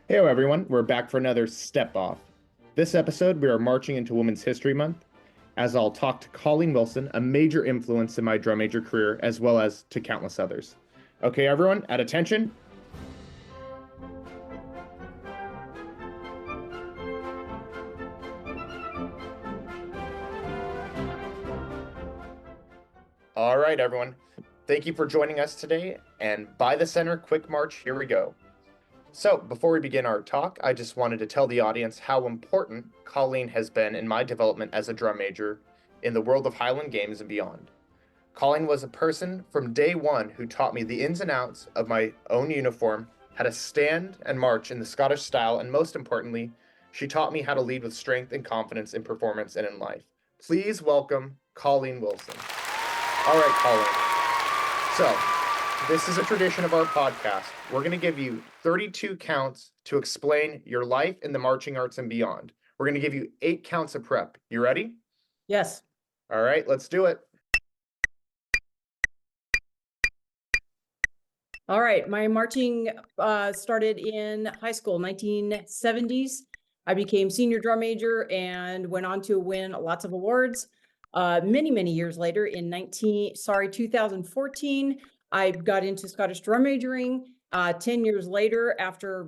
Hey everyone, we're back for another Step Off. This episode, we are marching into Women's History Month, as I'll talk to Colleen Wilson, a major influence in my drum major career, as well as to countless others. Okay everyone, at attention. All right everyone, thank you for joining us today, and by the center, quick march, here we go. So, before we begin our talk, I just wanted to tell the audience how important Colleen has been in my development as a drum major in the world of Highland Games and beyond. Colleen was a person from day one who taught me the ins and outs of my own uniform, how to stand and march in the Scottish style, and most importantly, she taught me how to lead with strength and confidence in performance and in life. Please welcome Colleen Wilson. All right, Colleen. So, this is a tradition of our podcast. We're going to give you 32 counts to explain your life in the marching arts and beyond. We're going to give you 8 counts of prep. You ready? Yes. All right, let's do it. All right. My marching started in high school, 1970s. I became senior drum major and went on to win lots of awards. Many years later, in 2014, I got into Scottish drum majoring. 10 years later, after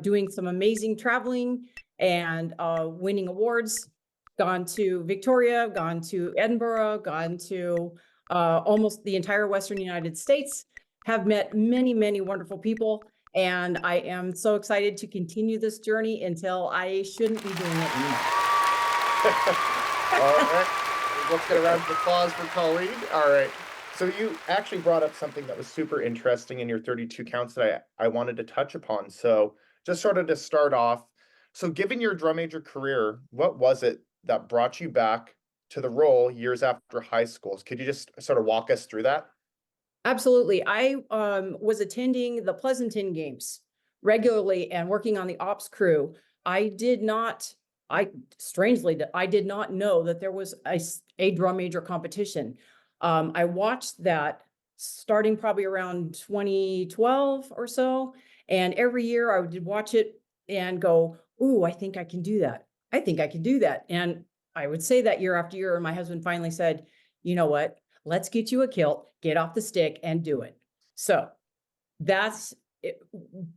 doing some amazing traveling and winning awards, gone to Victoria, gone to Edinburgh, gone to almost the entire Western United States, have met many wonderful people. And I am so excited to continue this journey until I shouldn't be doing it anymore. All right, let's get a round of applause for Colleen. All right. So you actually brought up something that was super interesting in your 32 counts that I wanted to touch upon. So just sort of to start off, so given your drum major career, what was it that brought you back to the role years after high school? Could you just sort of walk us through that? Absolutely. I was attending the Pleasanton Games regularly and working on the ops crew. Strangely, I did not know that there was a drum major competition. I watched that starting probably around 2012 or so. And every year I would watch it and go, ooh, I think I can do that. I think I can do that. And I would say that year after year. And my husband finally said, you know what? Let's get you a kilt, get off the stick and do it. So that's it.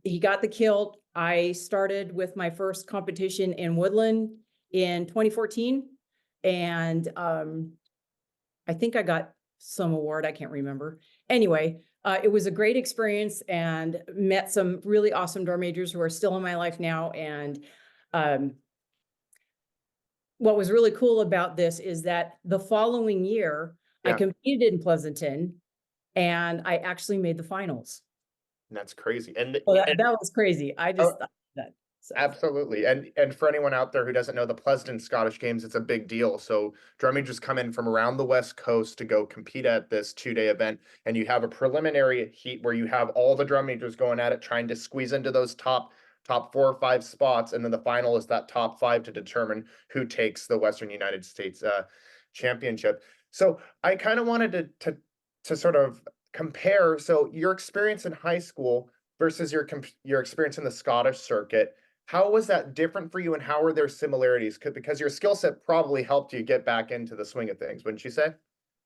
He got the kilt. I started with my first competition in Woodland in 2014. And I think I got some award. I can't remember. Anyway, it was a great experience and met some really awesome drum majors who are still in my life now. And what was really cool about this is that the following year, I competed in Pleasanton and I actually made the finals. That's crazy. And that was crazy. I just thought that. So. Absolutely. And for anyone out there who doesn't know the Pleasanton Scottish Games, it's a big deal. So drum majors come in from around the West Coast to go compete at this 2-day event. And you have a preliminary heat where you have all the drum majors going at it, trying to squeeze into those top 4 or 5 spots. And then the final is that top 5 to determine who takes the Western United States championship. So I kind of wanted to sort of compare. So your experience in high school versus your experience in the Scottish circuit. How was that different for you, and how were there similarities? Because your skill set probably helped you get back into the swing of things, wouldn't you say?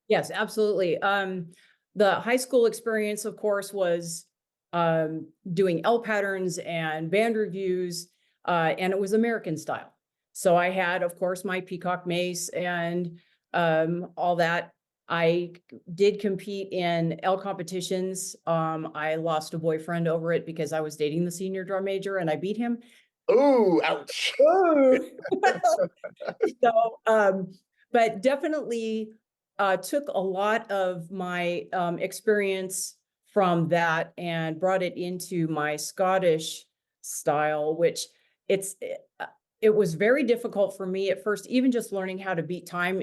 Yes, absolutely. The high school experience, of course, was doing L patterns and band reviews, and it was American style. So I had, of course, my peacock mace and all that. I did compete in L competitions. I lost a boyfriend over it because I was dating the senior drum major and I beat him. Ooh, ouch. So, but definitely took a lot of my experience from that and brought it into my Scottish style, which it was very difficult for me at first, even just learning how to beat time,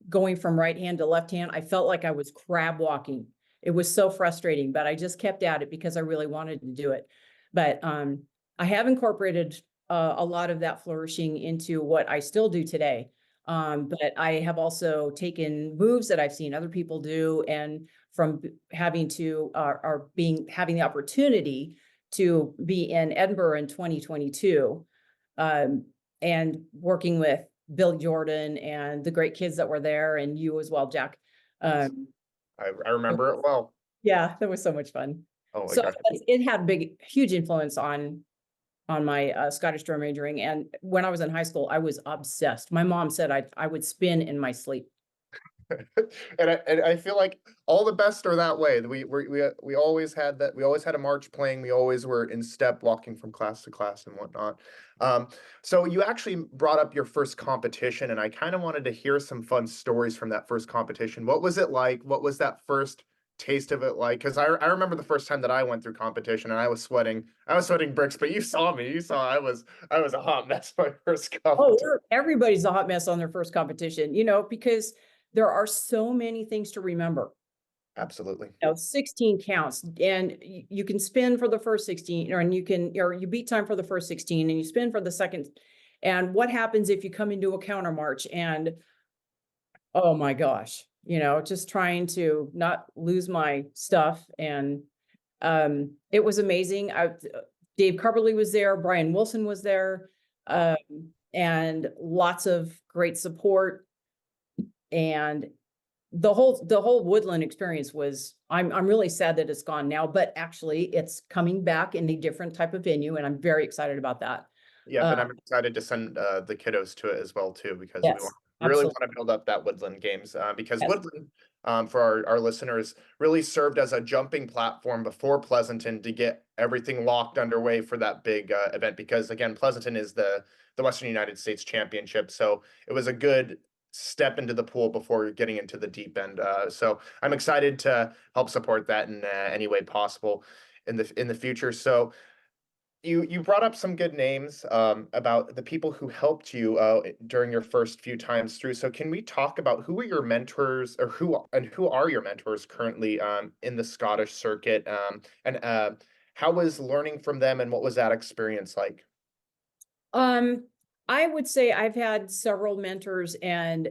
going from right hand to left hand. I felt like I was crab walking. It was so frustrating, but I just kept at it because I really wanted to do it. But I have incorporated a lot of that flourishing into what I still do today. But I have also taken moves that I've seen other people do, and from having the opportunity to be in Edinburgh in 2022, and working with Bill Jordan and the great kids that were there, and you as well, Jack. I remember it well. Yeah, that was so much fun. Oh my So gosh. it had huge influence on my Scottish drum majoring. And when I was in high school, I was obsessed. My mom said I would spin in my sleep. And I feel like all the best are that way. We always had that. We always had a march playing. We always were in step, walking from class to class and whatnot. So you actually brought up your first competition, and I kind of wanted to hear some fun stories from that first competition. What was it like? What was that first taste of it like? Because I remember the first time that I went through competition, and I was sweating. I was sweating bricks. But you saw me. You saw I was a hot mess my first competition. Oh, everybody's a hot mess on their first competition, because there are so many things to remember. Absolutely. 16 counts, and you can spin for the first 16, or you beat time for the first 16, and you spin for the second. And what happens if you come into a counter march and, oh my gosh, just trying to not lose my stuff. And it was amazing. Dave Carberly was there, Brian Wilson was there, and lots of great support. And the whole Woodland experience was, I'm really sad that it's gone now, but actually it's coming back in a different type of venue, and I'm very excited about that. Yeah, but I'm excited to send the kiddos to it as well too, because Yes, we really absolutely. want to build up that Woodland Games, because Yes. Woodland, for our listeners, really served as a jumping platform before Pleasanton to get everything locked underway for that big event. Because again, Pleasanton is the Western United States Championship, so it was a good step into the pool before getting into the deep end. So I'm excited to help support that in any way possible in the future. So you brought up some good names about the people who helped you during your first few times through. So can we talk about who are your mentors, or who are your mentors currently in the Scottish circuit, and how was learning from them, and what was that experience like? I would say I've had several mentors, and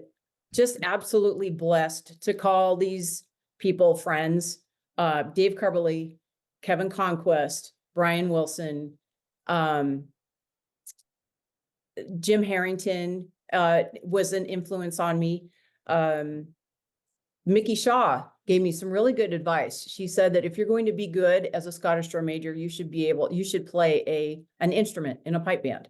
just absolutely blessed to call these people friends. Dave Carberly, Kevin Conquest, Brian Wilson, Jim Harrington was an influence on me. Mickey Shaw gave me some really good advice. She said that if you're going to be good as a Scottish drum major, you should play an instrument in a pipe band.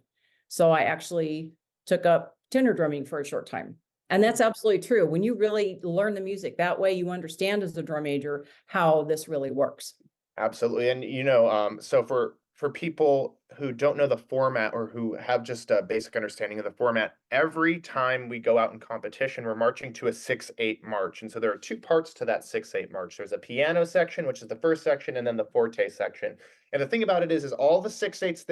So I actually took up tenor drumming for a short time. And that's absolutely true. When you really learn the music that way, you understand as a drum major how this really works. Absolutely. And so for people who don't know the format, or who have just a basic understanding of the format, every time we go out in competition, we're marching to a 6/8 march. And so there are two parts to that 6/8 march. There's a piano section, which is the first section, and then the forte section. And the thing about it is all the 6/8s,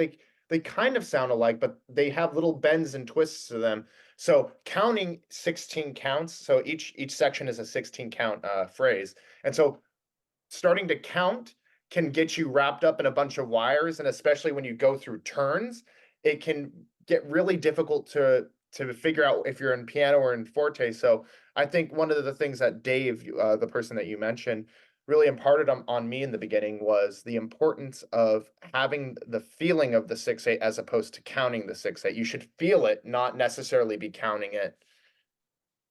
they kind of sound alike, but they have little bends and twists to them. So counting 16 counts, so each section is a 16 count phrase. And so starting to count can get you wrapped up in a bunch of wires, and especially when you go through turns, it can get really difficult to figure out if you're in piano or in forte. So I think one of the things that Dave, the person that you mentioned, really imparted on me in the beginning was the importance of having the feeling of the 6/8 as opposed to counting the 6/8. You should feel it, not necessarily be counting it.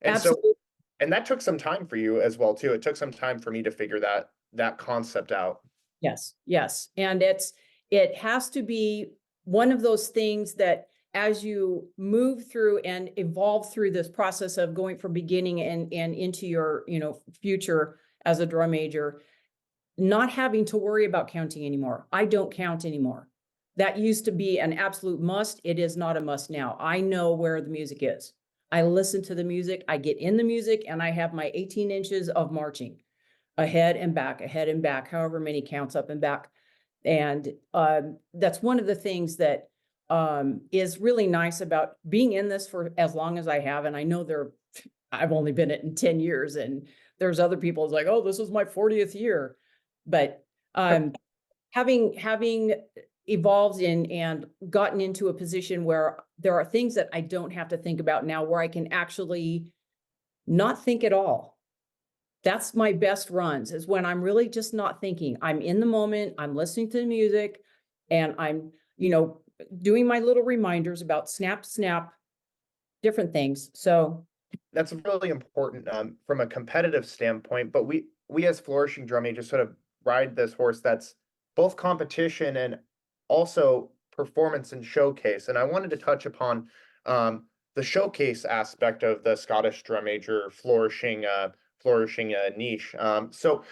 And Absolutely. and that took some time for you as well too. It took some time for me to figure that concept out. Yes, yes. And it has to be one of those things that as you move through and evolve through this process of going from beginning and into your, future as a drum major, not having to worry about counting anymore. I don't count anymore. That used to be an absolute must. It is not a must now. I know where the music is. I listen to the music, I get in the music, and I have my 18 inches of marching ahead and back, however many counts up and back. And that's one of the things that is really nice about being in this for as long as I have. And I know I've only been in 10 years, and there's other people who's like, oh, this is my 40th year. But having evolved and gotten into a position where there are things that I don't have to think about now, where I can actually not think at all. That's my best runs, is when I'm really just not thinking. I'm in the moment, I'm listening to the music, And I'm, doing my little reminders about snap, snap, different things. So That's really important from a competitive standpoint, but we as flourishing drum majors sort of ride this horse that's both competition and also performance and showcase. And I wanted to touch upon the showcase aspect of the Scottish drum major flourishing niche. So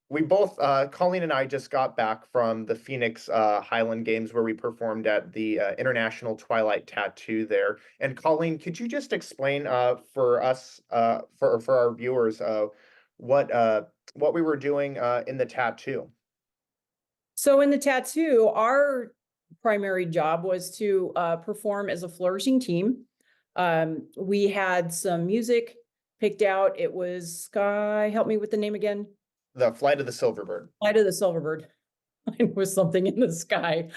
we both, Colleen and I just got back from the Phoenix Highland Games where we performed at the International Twilight Tattoo there. And Colleen, could you just explain for us, for our viewers, what we were doing in the tattoo? So in the tattoo, our primary job was to perform as a flourishing team. We had some music picked out. It was Sky, help me with the name again. The Flight of the Silverbird. Flight of the Silverbird. It was something in the sky.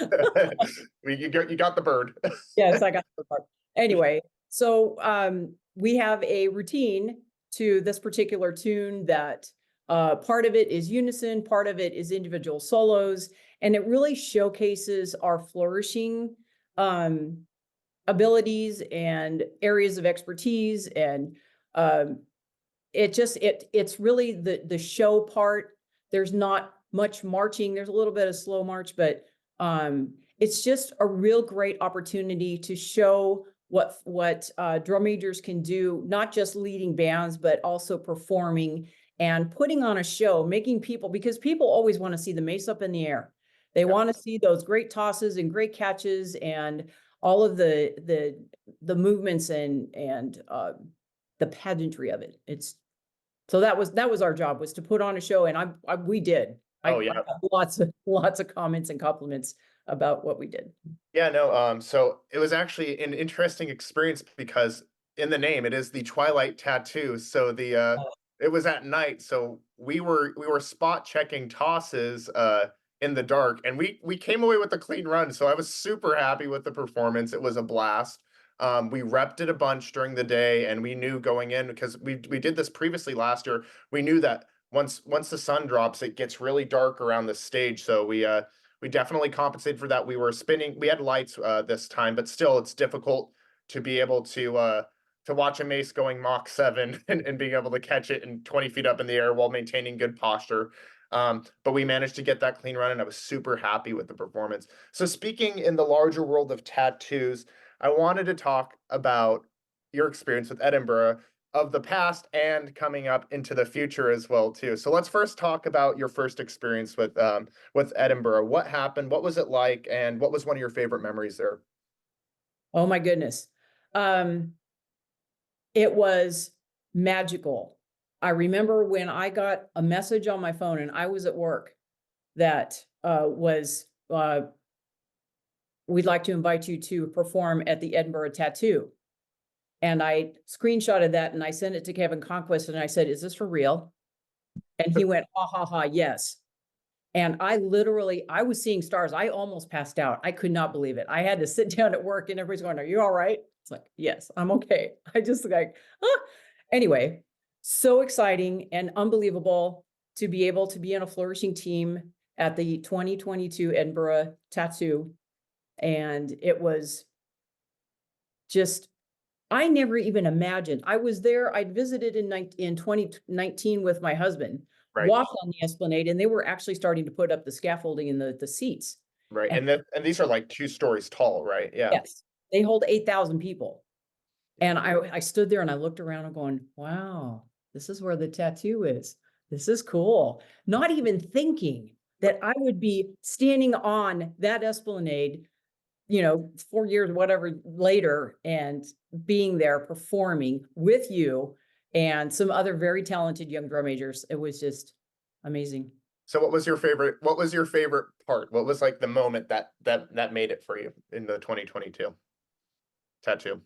You got the bird. Yes, I got the part. Anyway, so we have a routine to this particular tune that part of it is unison, part of it is individual solos, and it really showcases our flourishing abilities and areas of expertise. And it's really the show part. There's not much marching. There's a little bit of slow march, but it's just a real great opportunity to show what drum majors can do, not just leading bands, but also performing and putting on a show, making people, because people always want to see the mace up in the air. They want to see those great tosses and great catches and all of the movements and the pageantry of it. So that was our job, was to put on a show, and we did. Oh, I got lots of comments and compliments about what we did. Yeah, no, so it was actually an interesting experience because in the name it is the Twilight Tattoo. So it was at night, so we were spot checking tosses in the dark, and we came away with a clean run. So I was super happy with the performance. It was a blast. We repped it a bunch during the day, and we knew going in, because we did this previously last year, we knew that once the sun drops, it gets really dark around the stage. So we definitely compensated for that. We were spinning, we had lights this time, but still it's difficult to be able to watch a mace going Mach 7 and being able to catch it in 20 feet up in the air while maintaining good posture. But we managed to get that clean run, and I was super happy with the performance. So speaking in the larger world of tattoos, I wanted to talk about your experience with Edinburgh of the past and coming up into the future as well too. So let's first talk about your first experience with Edinburgh. What happened? What was it like? And what was one of your favorite memories there? Oh my goodness. It was magical. I remember when I got a message on my phone and I was at work that we'd like to invite you to perform at the Edinburgh Tattoo. And I screenshotted that and I sent it to Kevin Conquest and I said, "Is this for real?" And he went, "Ha ha ha, yes." And I was seeing stars. I almost passed out. I could not believe it. I had to sit down at work and everybody's going, "Are you all right?" It's like, "Yes, I'm okay." I just Anyway, so exciting and unbelievable to be able to be in a flourishing team at the 2022 Edinburgh Tattoo. And it was just, I never even imagined. I was there, I'd visited in 2019 with my husband, Right. walked on the Esplanade, and they were actually starting to put up the scaffolding in the seats. Right. And these are like 2 stories tall, right? Yeah. Yes, they hold 8,000 people. And I stood there and I looked around and going, wow, this is where the tattoo is. This is cool. Not even thinking that I would be standing on that Esplanade, 4 years, whatever later, and being there performing with you and some other very talented young drum majors. It was just amazing. So what was your favorite part? What was like the moment that made it for you in the 2022 tattoo?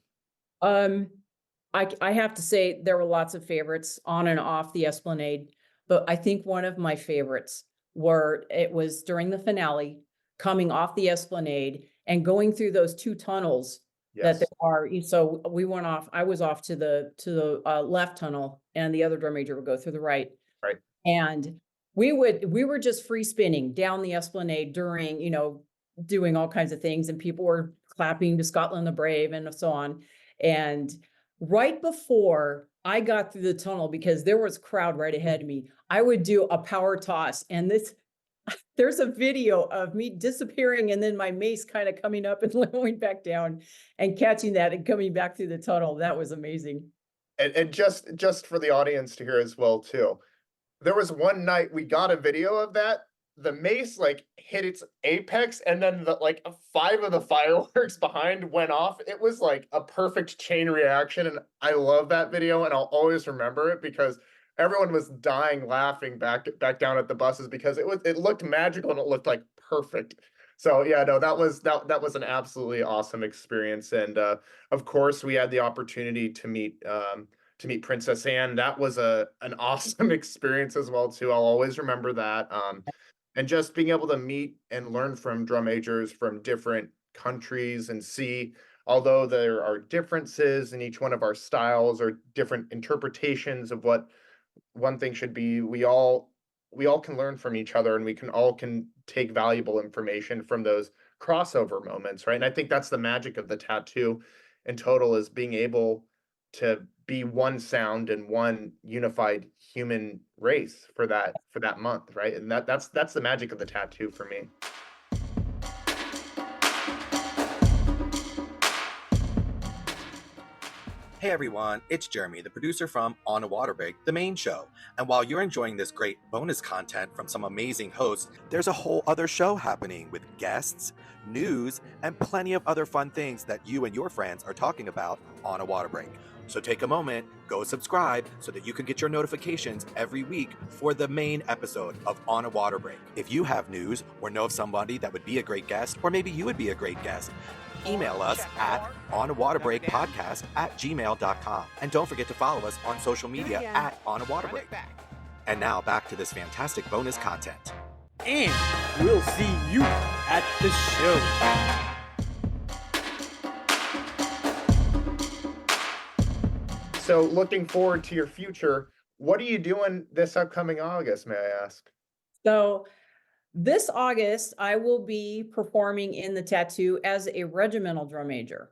I have to say there were lots of favorites on and off the Esplanade, but I think one of my favorites it was during the finale, coming off the Esplanade and going through those 2 tunnels. Yes. That there are. So I was off to the left tunnel, and the other drum major would go through the right. Right. And we were just free spinning down the Esplanade during, doing all kinds of things, and people were clapping to Scotland the Brave and so on. And right before I got through the tunnel, because there was a crowd right ahead of me, I would do a power toss, and there's a video of me disappearing and then my mace kind of coming up and going back down and catching that and coming back through the tunnel. That was amazing. And just for the audience to hear as well too, there was one night we got a video of that. The mace like hit its apex, and then like 5 of the fireworks behind went off. It was like a perfect chain reaction, and I love that video, and I'll always remember it because everyone was dying laughing back down at the buses because it looked magical and it looked like perfect. So yeah, no, that was an absolutely awesome experience, and of course we had the opportunity to meet Princess Anne. That was an awesome experience as well too. I'll always remember that. And just being able to meet and learn from drum majors from different countries and see, although there are differences in each one of our styles or different interpretations of what one thing should be, we all can learn from each other, and we can take valuable information from those crossover moments, right? And I think that's the magic of the tattoo in total, is being able to be one sound and one unified human race for that month, right? And that's the magic of the tattoo for me. Hey everyone, it's Jeremy, the producer from On a Water Break, the main show. And while you're enjoying this great bonus content from some amazing hosts, there's a whole other show happening with guests, news, and plenty of other fun things that you and your friends are talking about on a water break. So take a moment, go subscribe so that you can get your notifications every week for the main episode of On a Water Break. If you have news or know of somebody that would be a great guest, or maybe you would be a great guest, email us at onawaterbreakpodcast@gmail.com. And don't forget to follow us on social media at onawaterbreak. And now back to this fantastic bonus content. And we'll see you at the show. So looking forward to your future, what are you doing this upcoming August, may I ask? So this August, I will be performing in the tattoo as a regimental drum major,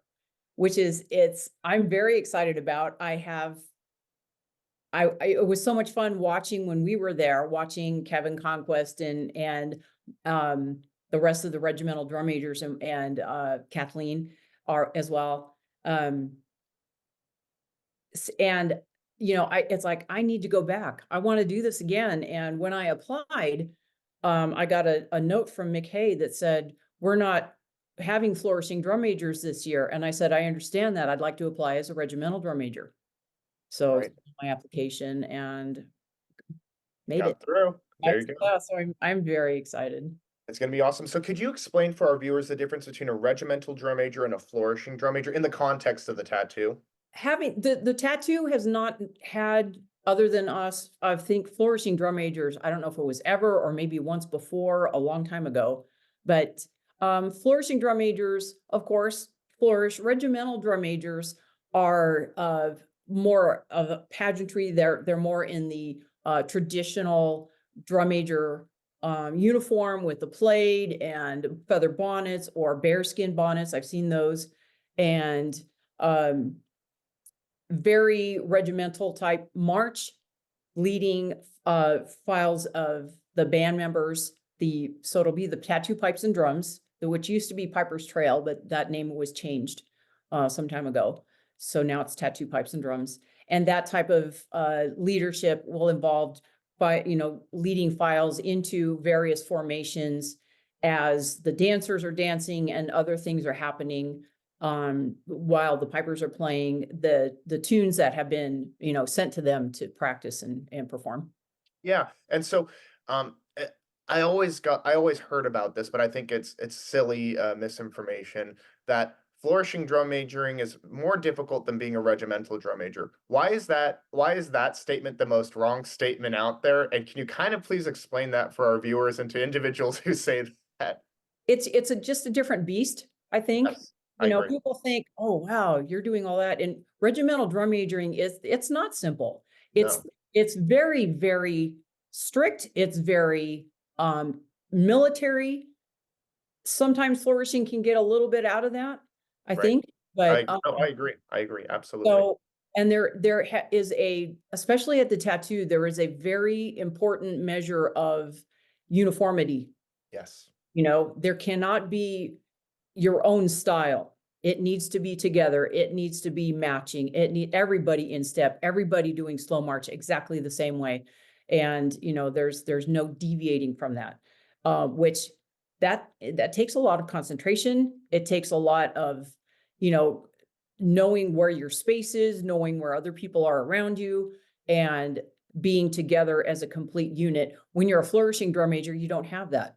which I'm very excited about. It was so much fun watching when we were there, watching Kevin Conquest and the rest of the regimental drum majors and Kathleen are as well. And it's like, I need to go back. I want to do this again. And when I applied, I got a note from McKay that said, we're not having flourishing drum majors this year. And I said, I understand that. I'd like to apply as a regimental drum major. So Right. my application and made Got it through. There you go. So I'm very excited. It's going to be awesome. So could you explain for our viewers the difference between a regimental drum major and a flourishing drum major in the context of the tattoo? Having the tattoo has not had, other than us, I think, flourishing drum majors. I don't know if it was ever or maybe once before a long time ago, but flourishing drum majors, of course, flourish. Regimental drum majors are more of a pageantry. They're more in the traditional drum major uniform with the plaid and feather bonnets or bearskin bonnets. I've seen those, and very regimental type march, leading files of the band members. So it'll be the tattoo pipes and drums, which used to be Piper's Trail, but that name was changed some time ago. So now it's tattoo pipes and drums. And that type of leadership will involve leading files into various formations as the dancers are dancing and other things are happening while the pipers are playing the tunes that have been, sent to them to practice and perform. Yeah. And so I always heard about this, but I think it's silly misinformation that flourishing drum majoring is more difficult than being a regimental drum major. Why is that statement the most wrong statement out there? And can you kind of please explain that for our viewers and to individuals who say that? It's just a different beast, I think. Yes, I agree. People think, oh, wow, you're doing all that. And regimental drum majoring it's not simple. It's very, very strict. It's very military sometimes flourishing can get a little bit out of that, I Right. think, but, I agree. I agree. Absolutely. so, and is especially at the tattoo, there is a very important measure of uniformity. Yes. There cannot be your own style. It needs to be together. It needs to be matching. Everybody in step, everybody doing slow march exactly the same way. And, there's no deviating from that, which that takes a lot of concentration. It takes a lot of, knowing where your space is, knowing where other people are around you, and being together as a complete unit. When you're a flourishing drum major, you don't have that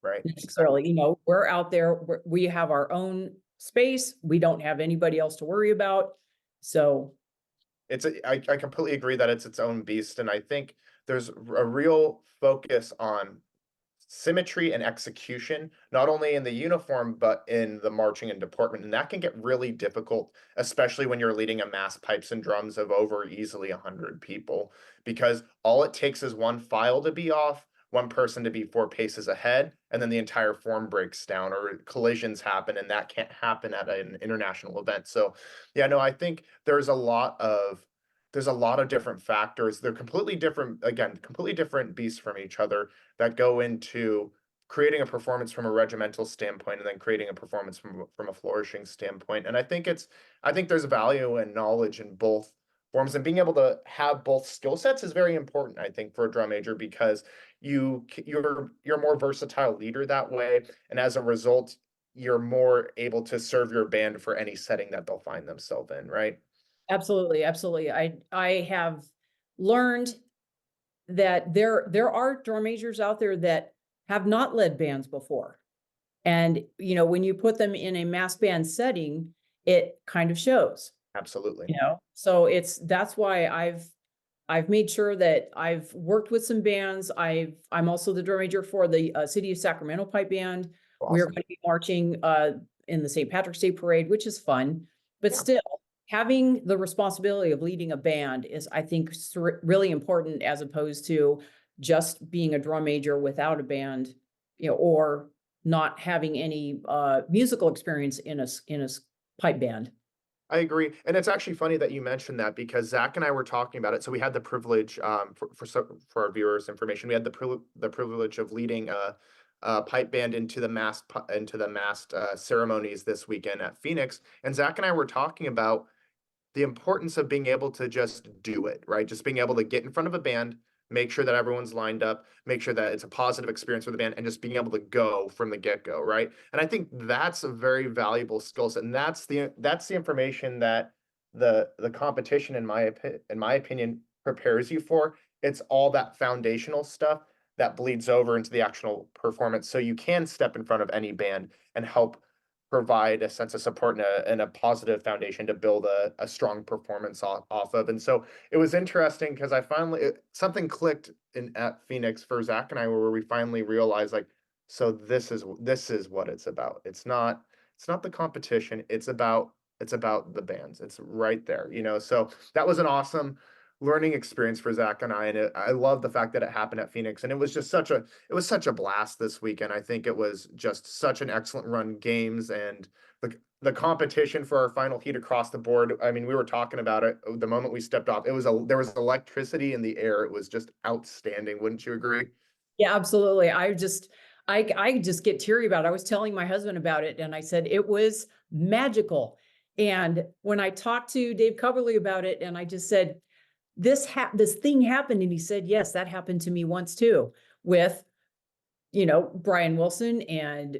Right. necessarily. We're out there, we have our own space. We don't have anybody else to worry about. So I completely agree that it's its own beast. And I think there's a real focus on symmetry and execution, not only in the uniform, but in the marching and deportment. And that can get really difficult, especially when you're leading a mass pipes and drums of over easily 100 people, because all it takes is one file to be off, one person to be 4 paces ahead, and then the entire form breaks down or collisions happen, and that can't happen at an international event. So yeah, no, I think there's a lot of different factors. They're completely different, again, completely different beasts from each other that go into creating a performance from a regimental standpoint and then creating a performance from a flourishing standpoint. And I think there's value and knowledge in both forms, and being able to have both skill sets is very important, I think, for a drum major, because you're a more versatile leader that way. And as a result, you're more able to serve your band for any setting that they'll find themselves in, right? absolutely, absolutely. I have learned that there are drum majors out there that have not led bands before. And, when you put them in a mass band setting, it kind of shows, Absolutely. So that's why I've made sure that I've worked with some bands. I'm also the drum major for the City of Sacramento Pipe Band. We're Awesome. going to be marching in the St. Patrick's Day Parade, which is fun, but Yeah. still having the responsibility of leading a band is, I think, really important, as opposed to just being a drum major without a band, or not having any musical experience in a pipe band. I agree. And it's actually funny that you mentioned that, because Zach and I were talking about it. So we had the privilege, for our viewers' information, we had the privilege of leading a pipe band into the massed ceremonies this weekend at Phoenix. And Zach and I were talking about the importance of being able to just do it, right? Just being able to get in front of a band, make sure that everyone's lined up, make sure that it's a positive experience for the band, and just being able to go from the get-go, right? And I think that's a very valuable skill set, and that's the information that the competition, in my opinion, prepares you for. It's all that foundational stuff that bleeds over into the actual performance, so you can step in front of any band and help provide a sense of support and a positive foundation to build a strong performance off of. And so it was interesting, because something clicked at Phoenix for Zach and I, where we finally realized, like, so this is what it's about. It's not the competition. It's about the bands. It's right there, so that was an awesome learning experience for Zach and I. And I love the fact that it happened at Phoenix, and it was such a blast this weekend. I think it was just such an excellent run games, and the competition for our final heat across the board. I mean, we were talking about it the moment we stepped off. There was electricity in the air. It was just outstanding. Wouldn't you agree? Yeah, absolutely. I just get teary about it. I was telling my husband about it, and I said it was magical. And when I talked to Dave Coverly about it, and I just said, this thing happened, and he said, yes, that happened to me once too, with Brian Wilson and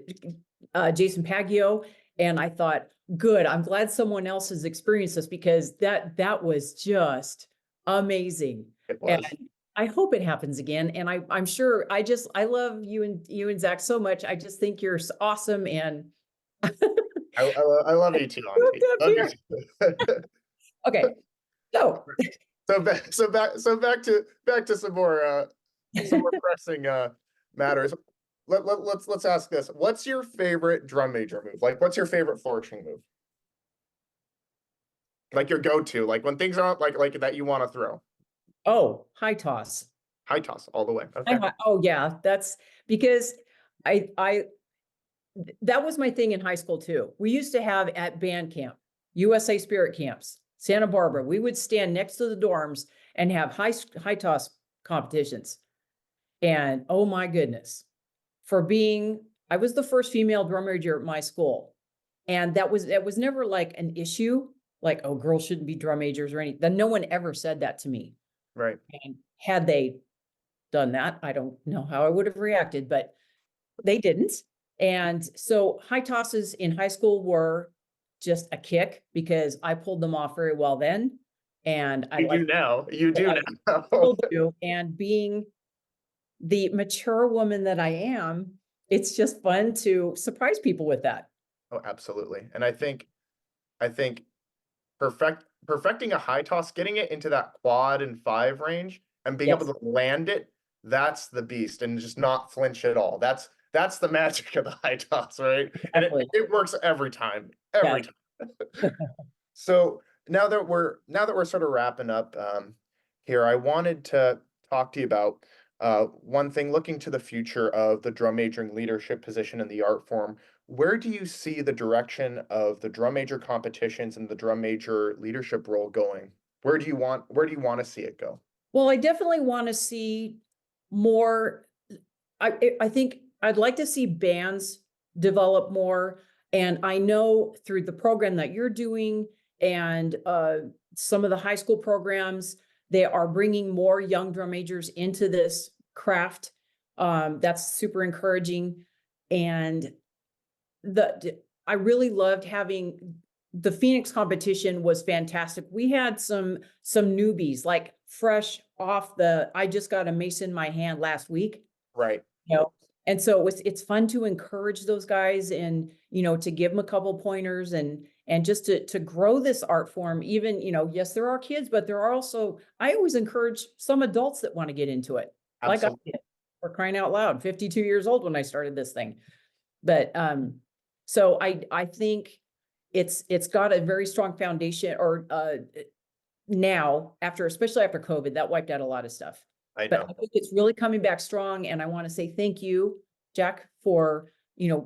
Jason Paggio. And I thought, good, I'm glad someone else has experienced this, because that was just amazing. It was. And I hope it happens again. And I'm sure, I love you and Zach so much. I just think you're awesome. And I love you too, Auntie. Love you too. okay, so back to some more pressing matters. Let's ask this: what's your favorite drum major move? Like, what's your favorite flourishing move? Like your go-to, like when things aren't like that you want to throw. oh, high toss. High toss all the way. Okay. Oh yeah, that's because I that was my thing in high school too. We used to have at band camp, USA Spirit camps, Santa Barbara, we would stand next to the dorms and have high toss competitions. And oh my goodness, I was the first female drum major at my school. And that was never like an issue, like, oh, girls shouldn't be drum majors or anything. No one ever said that to me. Right. And had they done that, I don't know how I would have reacted, but they didn't. And so high tosses in high school were just a kick because I pulled them off very well then. And You do now. still do. And being the mature woman that I am, it's just fun to surprise people with that. Oh, absolutely. And I think perfecting a high toss, getting it into that quad and 5 range and being able to land it, that's the beast, and just not flinch at all. That's the magic of the high toss, right? And it works every time. So now that we're sort of wrapping up here, I wanted to talk to you about one thing, looking to the future of the drum majoring leadership position in the art form. Where do you see the direction of the drum major competitions and the drum major leadership role going? Where do you want to see it go? Well, I definitely want to see more. I think I'd like to see bands develop more. And I know through the program that you're doing and some of the high school programs, they are bringing more young drum majors into this craft. That's super encouraging. And I really loved having the Phoenix competition was fantastic. We had some newbies, like fresh off I just got a mace in my hand last week. Right. And so it's fun to encourage those guys and, to give them a couple pointers and just to grow this art form. Even, yes, there are kids, but there are also, I always encourage some adults that want to get into it. Absolutely. Like I did, for crying out loud, 52 years old when I started this thing. But, so I think it's got a very strong foundation now especially after COVID, that wiped out a lot of stuff. I know. But I think it's really coming back strong. And I want to say thank you, Jack, for,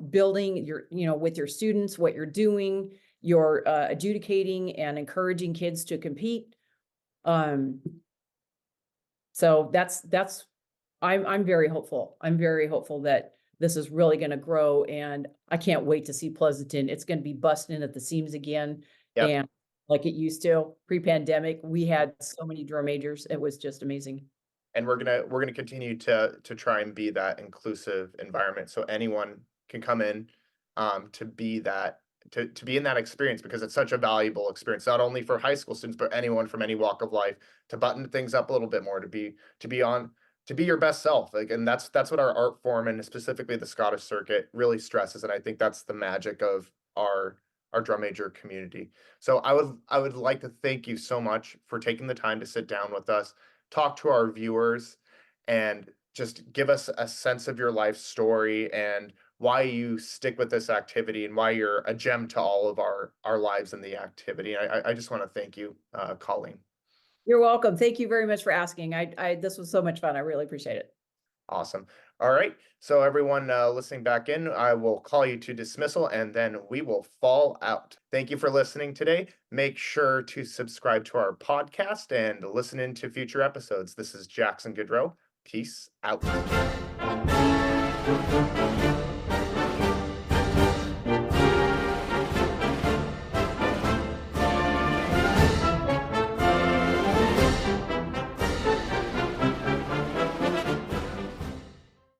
building with your students, what you're doing, you're adjudicating and encouraging kids to compete. So I'm very hopeful. I'm very hopeful that this is really going to grow, and I can't wait to see Pleasanton. It's going to be busting at the seams again. Yep. And like it used to pre-pandemic, we had so many drum majors. It was just amazing. And we're gonna continue to try and be that inclusive environment, so anyone can come in to be that to be in that experience, because it's such a valuable experience, not only for high school students, but anyone from any walk of life, to button things up a little bit more, to be your best self. Like, and that's what our art form, and specifically the Scottish circuit, really stresses. And I think that's the magic of our drum major community. So I would like to thank you so much for taking the time to sit down with us, talk to our viewers, and just give us a sense of your life story and why you stick with this activity and why you're a gem to all of our lives in the activity. I just want to thank you, Colleen. You're welcome. Thank you very much for asking. This was so much fun. I really appreciate it. Awesome. All right. So everyone listening back in, I will call you to dismissal, and then we will fall out. Thank you for listening today. Make sure to subscribe to our podcast and listen into future episodes. This is Jackson Goudreau. Peace out.